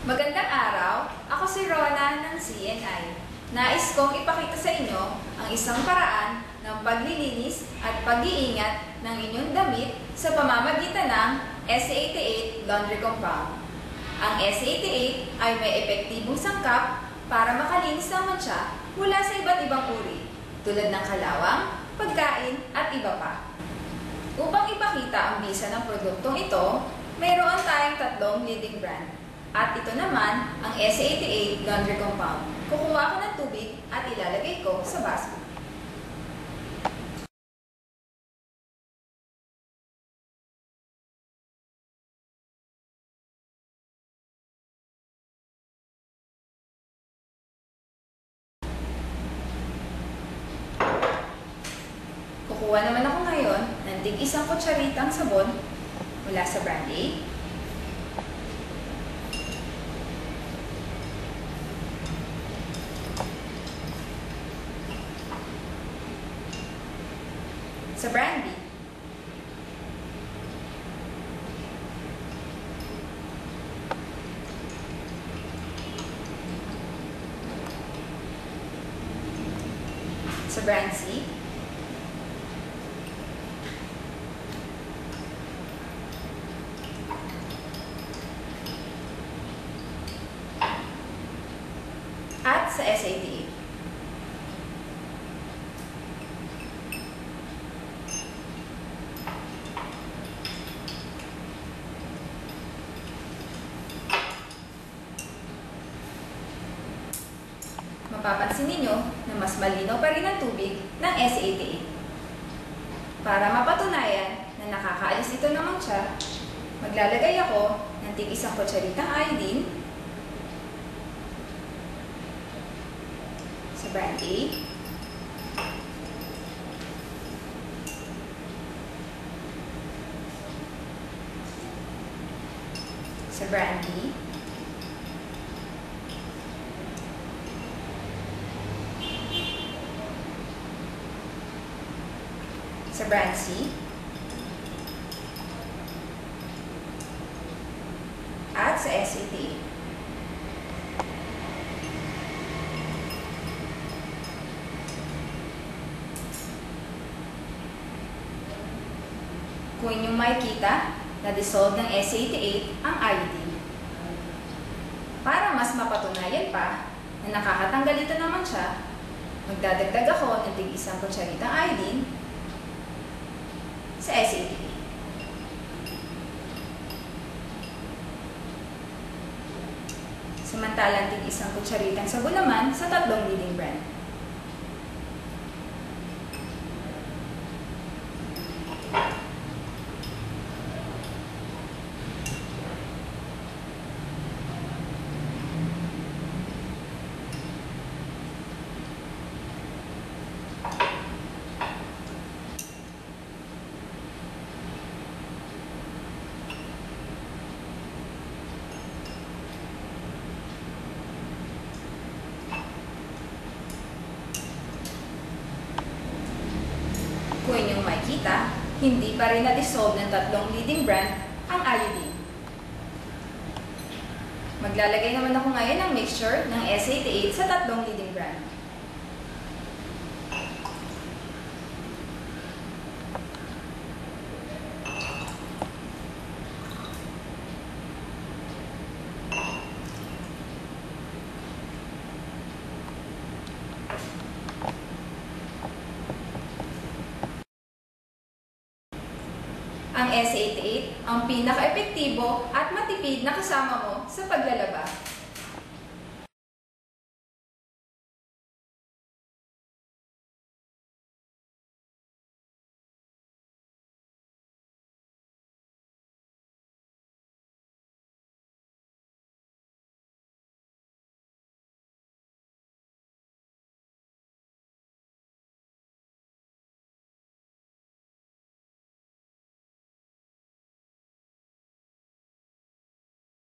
Magandang araw! Ako si Rona ng CNI. Nais kong ipakita sa inyo ang isang paraan ng paglilinis at pag-iingat ng inyong damit sa pamamagitan ng S88 Laundry Compound. Ang S88 ay may epektibong sangkap para makalinis ng mantsa mula sa iba't ibang uri, tulad ng kalawang, pagkain at iba pa. Upang ipakita ang bisa ng produktong ito, mayroon tayong tatlong leading brand. At ito naman ang S88 Laundry Compound. Kukuha ko ng tubig at ilalagay ko sa baso. Kukuha naman ako ngayon ng tig-isang kutsaritang sabon mula sa brand A. Sa brand B. Sa brand C. At sa S88. Mapapansin ninyo na mas malinaw pa rin ang tubig ng S88. Para mapatunayan na nakakaalis ito ng mantsa, maglalagay ako ng tig-isang kutsaritang iodine sa brand A, sa brand B, sa brand C, at sa S88. Kung inyong makikita, na-dissolve ng S88 ang iodine. Para mas mapatunayan pa na nakakatanggal ito ng mantsa, magdadagdag ako ng tig-isang kutsaritang iodine sa S88. Samantalang tig-isang kutsaritang sabon naman sa tatlong leading brand. Kung inyong makikita, hindi pa rin na-dissolve ng tatlong leading brand ang iodine. Maglalagay naman ako ngayon ng mixture ng S88 sa tatlong leading brand. Ang S88 ang pinaka-epektibo at matipid na kasama mo sa paglalaba.